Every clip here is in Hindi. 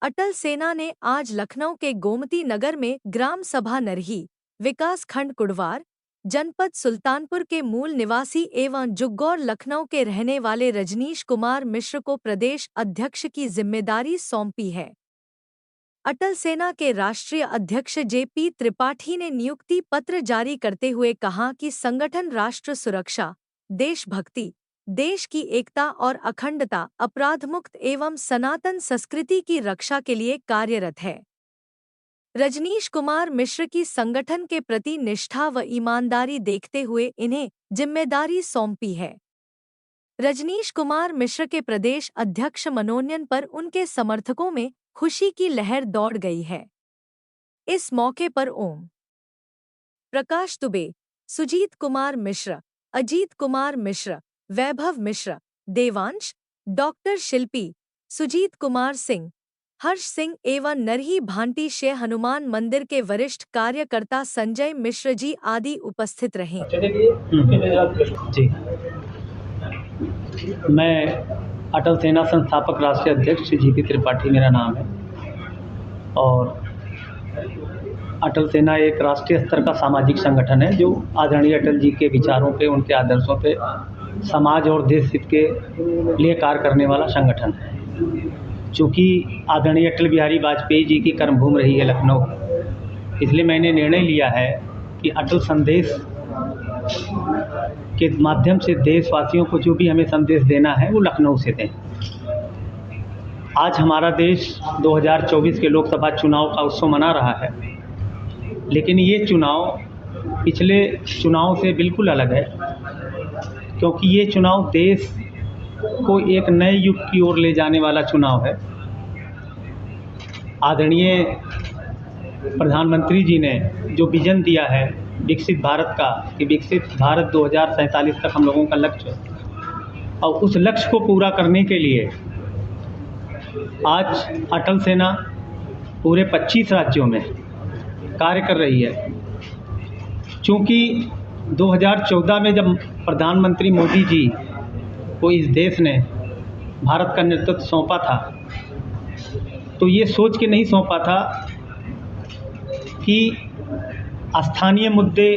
अटल सेना ने आज लखनऊ के गोमती नगर में ग्राम सभा नरही, विकास खंड कुड़वार, जनपद सुल्तानपुर के मूल निवासी एवं जुग्गौर लखनऊ के रहने वाले रजनीश कुमार मिश्र को प्रदेश अध्यक्ष की जिम्मेदारी सौंपी है। अटल सेना के राष्ट्रीय अध्यक्ष जेपी त्रिपाठी ने नियुक्ति पत्र जारी करते हुए कहा कि संगठन राष्ट्र सुरक्षा, देशभक्ति, देश की एकता और अखंडता, अपराध मुक्त एवं सनातन संस्कृति की रक्षा के लिए कार्यरत है। रजनीश कुमार मिश्र की संगठन के प्रति निष्ठा व ईमानदारी देखते हुए इन्हें जिम्मेदारी सौंपी है। रजनीश कुमार मिश्र के प्रदेश अध्यक्ष मनोनयन पर उनके समर्थकों में खुशी की लहर दौड़ गई है। इस मौके पर ओम प्रकाश दुबे, सुजीत कुमार मिश्र, अजीत कुमार मिश्र, वैभव मिश्र, देवांश, डॉक्टर शिल्पी, सुजीत कुमार सिंह, हर्ष सिंह एवं नरही भांटी शे हनुमान मंदिर के वरिष्ठ कार्यकर्ता संजय मिश्र जी आदि उपस्थित रहे। जी, मैं अटल सेना संस्थापक राष्ट्रीय अध्यक्ष जीपी त्रिपाठी मेरा नाम है और अटल सेना एक राष्ट्रीय स्तर का सामाजिक संगठन है जो आदरणीय अटल जी के विचारों पे, उनके आदर्शों पे समाज और देश हित के लिए कार्य करने वाला संगठन है। चूँकि आदरणीय अटल बिहारी वाजपेयी जी की कर्मभूमि रही है लखनऊ, इसलिए मैंने निर्णय लिया है कि अटल संदेश के माध्यम से देशवासियों को जो भी हमें संदेश देना है वो लखनऊ से दें। आज हमारा देश 2024 के लोकसभा चुनाव का उत्सव मना रहा है, लेकिन ये चुनाव पिछले चुनाव से बिल्कुल अलग है, क्योंकि ये चुनाव देश को एक नए युग की ओर ले जाने वाला चुनाव है। आदरणीय प्रधानमंत्री जी ने जो विज़न दिया है विकसित भारत का, कि विकसित भारत 2047 तक हम लोगों का लक्ष्य है, और उस लक्ष्य को पूरा करने के लिए आज अटल सेना पूरे 25 राज्यों में कार्य कर रही है। चूँकि 2014 में जब प्रधानमंत्री मोदी जी को इस देश ने भारत का नेतृत्व सौंपा था, तो ये सोच के नहीं सौंपा था कि स्थानीय मुद्दे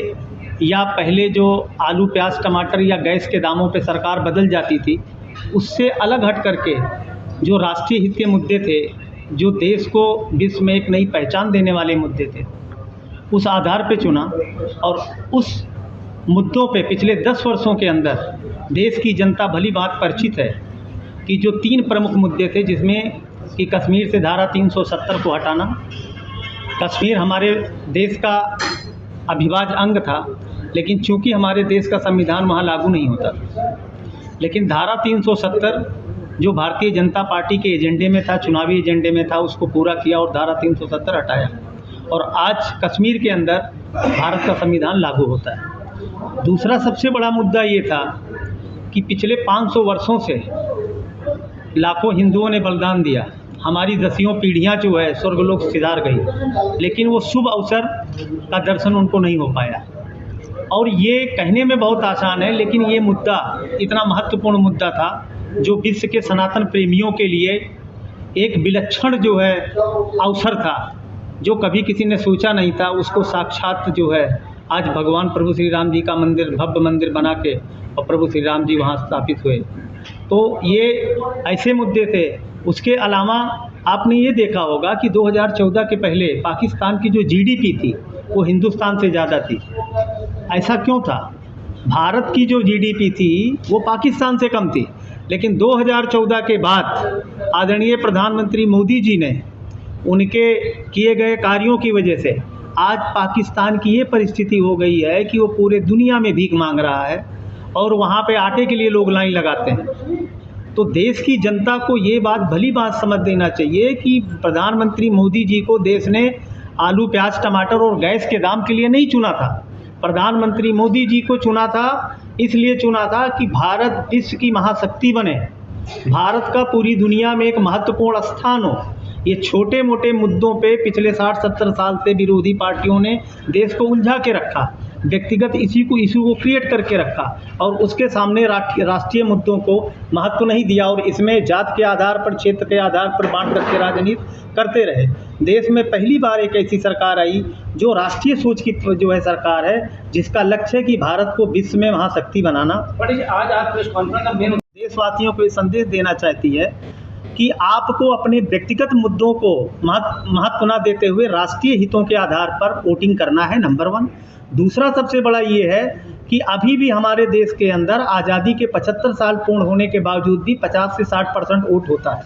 या पहले जो आलू प्याज टमाटर या गैस के दामों पे सरकार बदल जाती थी, उससे अलग हट करके जो राष्ट्रीय हित के मुद्दे थे, जो देश को विश्व में एक नई पहचान देने वाले मुद्दे थे, उस आधार पे चुना। और उस मुद्दों पे पिछले 10 वर्षों के अंदर देश की जनता भली बात परिचित है कि जो 3 प्रमुख मुद्दे थे, जिसमें कि कश्मीर से धारा 370 को हटाना। कश्मीर हमारे देश का अविभाज्य अंग था, लेकिन चूंकि हमारे देश का संविधान वहाँ लागू नहीं होता, लेकिन धारा 370 जो भारतीय जनता पार्टी के एजेंडे में था, चुनावी एजेंडे में था, उसको पूरा किया और धारा 370 हटाया, और आज कश्मीर के अंदर भारत का संविधान लागू होता है। दूसरा सबसे बड़ा मुद्दा ये था कि पिछले 500 वर्षों से लाखों हिंदुओं ने बलिदान दिया, हमारी दसियों पीढ़ियां जो है स्वर्गलोक सिधार गई, लेकिन वो शुभ अवसर का दर्शन उनको नहीं हो पाया। और ये कहने में बहुत आसान है, लेकिन ये मुद्दा इतना महत्वपूर्ण मुद्दा था जो विश्व के सनातन प्रेमियों के लिए एक विलक्षण जो है अवसर था, जो कभी किसी ने सोचा नहीं था। उसको साक्षात जो है आज भगवान प्रभु श्री राम जी का मंदिर, भव्य मंदिर बना के, और प्रभु श्री राम जी वहाँ स्थापित हुए। तो ये ऐसे मुद्दे थे। उसके अलावा आपने ये देखा होगा कि 2014 के पहले पाकिस्तान की जो जीडीपी थी वो हिंदुस्तान से ज़्यादा थी। ऐसा क्यों था? भारत की जो जीडीपी थी वो पाकिस्तान से कम थी, लेकिन 2014 के बाद आदरणीय प्रधानमंत्री मोदी जी ने उनके किए गए कार्यों की वजह से आज पाकिस्तान की ये परिस्थिति हो गई है कि वो पूरे दुनिया में भीख मांग रहा है, और वहाँ पे आटे के लिए लोग लाइन लगाते हैं। तो देश की जनता को ये बात भली बात समझ देना चाहिए कि प्रधानमंत्री मोदी जी को देश ने आलू प्याज टमाटर और गैस के दाम के लिए नहीं चुना था। प्रधानमंत्री मोदी जी को चुना था, इसलिए चुना था कि भारत विश्व की महाशक्ति बने, भारत का पूरी दुनिया में एक महत्वपूर्ण स्थान हो। ये छोटे मोटे मुद्दों पे पिछले 60-70 साल से विरोधी पार्टियों ने देश को उलझा के रखा, व्यक्तिगत इशू को क्रिएट करके रखा और उसके सामने राष्ट्रीय मुद्दों को महत्व नहीं दिया और इसमें जात के आधार पर, क्षेत्र के आधार पर बांट करके राजनीति करते रहे। देश में पहली बार एक ऐसी सरकार आई जो राष्ट्रीय सोच की जो है सरकार है, जिसका लक्ष्य है कि भारत को विश्व में महाशक्ति बनाना। आज आप प्रेस कॉन्फ्रेंस का मेन देशवासियों को ये संदेश देना चाहती है कि आपको अपने व्यक्तिगत मुद्दों को महत्व न देते हुए राष्ट्रीय हितों के आधार पर वोटिंग करना है, नंबर 1। दूसरा सबसे बड़ा ये है कि अभी भी हमारे देश के अंदर आज़ादी के 75 साल पूर्ण होने के बावजूद भी 50 से 60% वोट होता है,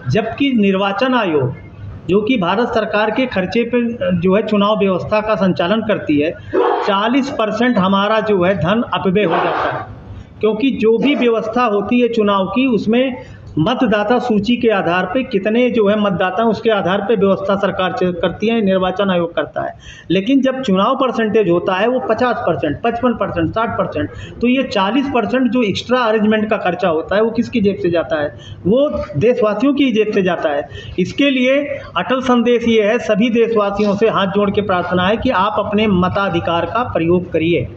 जबकि निर्वाचन आयोग जो कि भारत सरकार के खर्चे पर जो है चुनाव व्यवस्था का संचालन करती है, 40% हमारा जो है धन अपव्यय हो जाता है, क्योंकि जो भी व्यवस्था होती है चुनाव की उसमें मतदाता सूची के आधार पे कितने जो है मतदाता उसके आधार पे व्यवस्था सरकार करती है, निर्वाचन आयोग करता है। लेकिन जब चुनाव परसेंटेज होता है वो 50%, 55%, 60%, तो ये 40% जो एक्स्ट्रा अरेंजमेंट का खर्चा होता है वो किसकी जेब से जाता है? वो देशवासियों की जेब से जाता है। इसके लिए अटल संदेश ये है, सभी देशवासियों से हाथ जोड़ के प्रार्थना है कि आप अपने मताधिकार का प्रयोग करिए।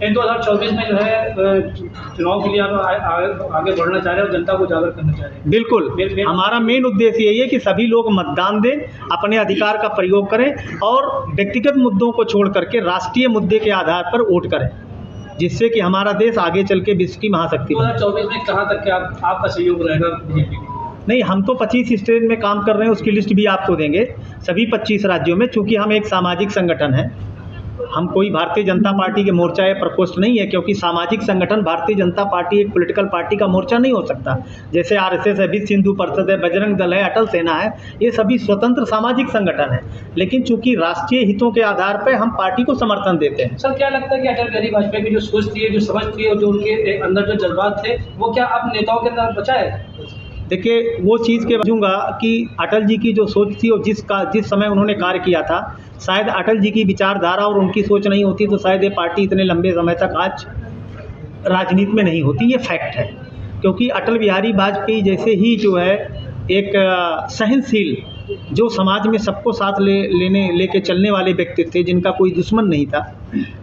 इन 2024 में जो है चुनाव के लिए आप आगे बढ़ना चाह रहे हैं और जनता को जागरूक करना चाह रहे हैं। बिल्कुल, हमारा मेन उद्देश्य यही है कि सभी लोग मतदान दें, अपने अधिकार का प्रयोग करें और व्यक्तिगत मुद्दों को छोड़ करके राष्ट्रीय मुद्दे के आधार पर वोट करें, जिससे कि हमारा देश आगे चल के विश्व की महाशक्ति बने। 2024 में कहाँ तक के आपका सहयोग रहेगा बीजेपी को? नहीं, हम तो 25 स्टेट में काम कर रहे हैं, उसकी लिस्ट भी आपको देंगे, सभी 25 राज्यों में। चूँकि हम एक सामाजिक संगठन है, हम कोई भारतीय जनता पार्टी के मोर्चा या प्रकोष्ठ नहीं है, क्योंकि सामाजिक संगठन भारतीय जनता पार्टी एक पॉलिटिकल पार्टी का मोर्चा नहीं हो सकता। जैसे आरएसएस है, विश्व हिंदू परिषद है, बजरंग दल है, अटल सेना है, ये सभी स्वतंत्र सामाजिक संगठन है। लेकिन चूंकि राष्ट्रीय हितों के आधार पर हम पार्टी को समर्थन देते हैं। सर, क्या लगता है कि अटल बिहारी वाजपेयी की जो सोच थी, जो समझ थी और जो उनके अंदर जो जज्बात थे, वो क्या अब नेताओं के अंदर बचा है? देखिए, वो चीज़ के बचूँगा कि अटल जी की जो सोच थी और जिस समय उन्होंने कार्य किया था, शायद अटल जी की विचारधारा और उनकी सोच नहीं होती तो शायद ये पार्टी इतने लंबे समय तक आज राजनीति में नहीं होती। ये फैक्ट है, क्योंकि अटल बिहारी वाजपेयी जैसे ही जो है एक सहनशील, जो समाज में सबको साथ लेके चलने वाले व्यक्ति थे, जिनका कोई दुश्मन नहीं था,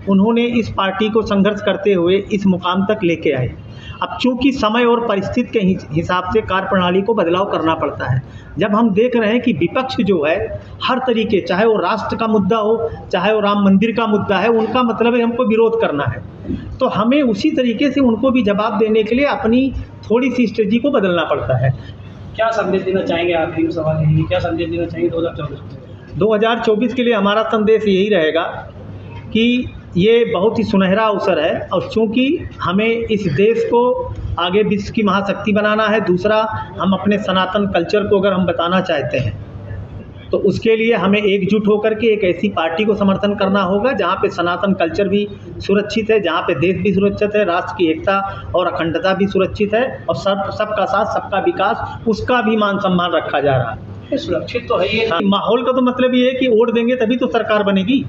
उन्होंने इस पार्टी को संघर्ष करते हुए इस मुकाम तक लेके आए। अब चूंकि समय और परिस्थिति के हिसाब से कार्यप्रणाली को बदलाव करना पड़ता है। जब हम देख रहे हैं कि विपक्ष जो है हर तरीके, चाहे वो राष्ट्र का मुद्दा हो, चाहे वो राम मंदिर का मुद्दा है, उनका मतलब है हमको विरोध करना है, तो हमें उसी तरीके से उनको भी जवाब देने के लिए अपनी थोड़ी सी स्ट्रेटजी को बदलना पड़ता है। क्या संदेश देना चाहेंगे? आखिरी सवाल यही, क्या संदेश देना चाहेंगे 2024 के लिए? हमारा संदेश यही रहेगा कि ये बहुत ही सुनहरा अवसर है और चूँकि हमें इस देश को आगे विश्व की महाशक्ति बनाना है, दूसरा हम अपने सनातन कल्चर को अगर हम बताना चाहते हैं तो उसके लिए हमें एकजुट होकर के एक ऐसी पार्टी को समर्थन करना होगा जहाँ पे सनातन कल्चर भी सुरक्षित है, जहाँ पे देश भी सुरक्षित है, राष्ट्र की एकता और अखंडता भी सुरक्षित है और सबका साथ सबका विकास, उसका भी मान सम्मान रखा जा रहा है। सुरक्षित तो है ये। माहौल का तो मतलब ये है कि वोट देंगे तभी तो सरकार बनेगी,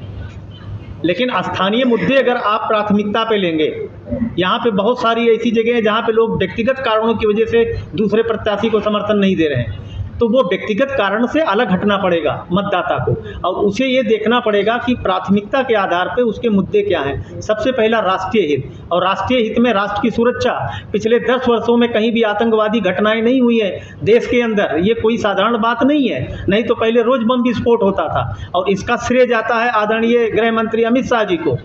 लेकिन स्थानीय मुद्दे अगर आप प्राथमिकता पे लेंगे, यहाँ पे बहुत सारी ऐसी जगह हैं जहाँ पे लोग व्यक्तिगत कारणों की वजह से दूसरे प्रत्याशी को समर्थन नहीं दे रहे हैं, तो वो व्यक्तिगत कारण से अलग हटना पड़ेगा मतदाता को और उसे ये देखना पड़ेगा कि प्राथमिकता के आधार पे उसके मुद्दे क्या हैं। सबसे पहला राष्ट्रीय हित, और राष्ट्रीय हित में राष्ट्र की सुरक्षा। पिछले 10 वर्षों में कहीं भी आतंकवादी घटनाएं नहीं हुई है देश के अंदर, ये कोई साधारण बात नहीं है, नहीं तो पहले रोज बम विस्फोट होता था। और इसका श्रेय जाता है आदरणीय गृह मंत्री अमित शाह जी को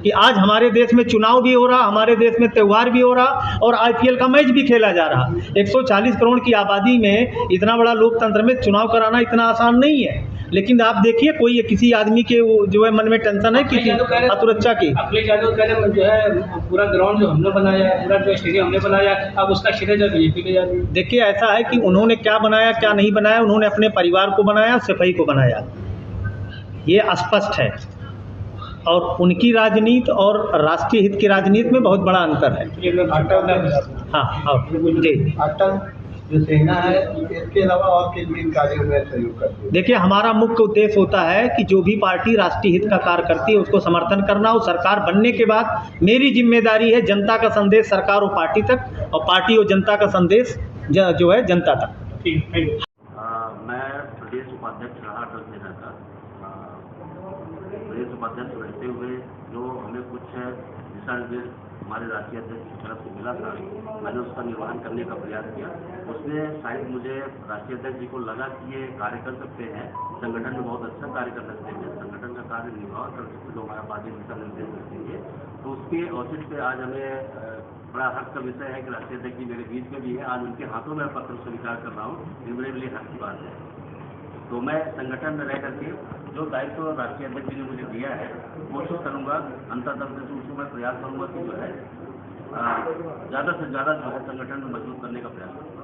कि आज हमारे देश में चुनाव भी हो रहा, हमारे देश में त्यौहार भी हो रहा और IPL का मैच भी खेला जा रहा। 140 करोड़ की आबादी में इतना बड़ा लोकतंत्र में चुनाव कराना इतना आसान नहीं है। लेकिन आप देखिए, कोई किसी आदमी के जो है मन में टेंशन है किसी सुरक्षा की। अखिलेश यादव कह रहे जो है पूरा ग्राउंड जो हमने बनाया, पूरा जो स्टेडियम हमने बनाया, अब उसका श्रेय जो बीजेपी के जाती है। देखिए, ऐसा है कि उन्होंने क्या बनाया क्या नहीं बनाया, उन्होंने अपने परिवार को बनाया, सफाई को बनाया, ये स्पष्ट है। और उनकी राजनीति और राष्ट्रीय हित की राजनीति में बहुत बड़ा अंतर है। हाँ, जी। अटल जो सेना है, इसके अलावा और किन कार्यों में सहयोग करती है? देखिए, हमारा मुख्य उद्देश्य होता है कि जो भी पार्टी राष्ट्रीय हित का कार्य करती है उसको समर्थन करना। और सरकार बनने के बाद मेरी जिम्मेदारी है जनता का संदेश सरकार और पार्टी तक, और पार्टी और जनता का संदेश जो है जनता तक। ठीक है। मैं प्रदेश उपाध्यक्ष रहा अटल सेना का। प्रदेश उपाध्यक्ष रहते हुए जो हमें कुछ दिशा निर्देश हमारे राष्ट्रीय अध्यक्ष की तरफ से मिला था, मैंने उसका निर्वहन करने का प्रयास किया। उसमें शायद मुझे राष्ट्रीय अध्यक्ष जी को लगा कि ये कार्य कर सकते हैं, संगठन में बहुत अच्छा कार्य कर सकते हैं, संगठन का कार्य निर्वाह कर सकते हैं, जो हमारा पार्टी दिशा निर्देश देंगे। तो उसके औचित्य पे आज हमें बड़ा हर्ष का विषय है कि राष्ट्रीय अध्यक्ष जी मेरे बीच में भी है। आज उनके हाथों में पत्र स्वीकार कर रहा हूँ, ये मेरे लिए हर्ष की बात है। तो मैं संगठन में रह करके जो दायित्व राष्ट्रीय अध्यक्ष जी ने मुझे दिया है, कोशिश करूंगा अंततः से उसको मैं प्रयास करूंगा कि जो है ज़्यादा से ज़्यादा जो है संगठन में मजबूत करने का प्रयास करूँगा।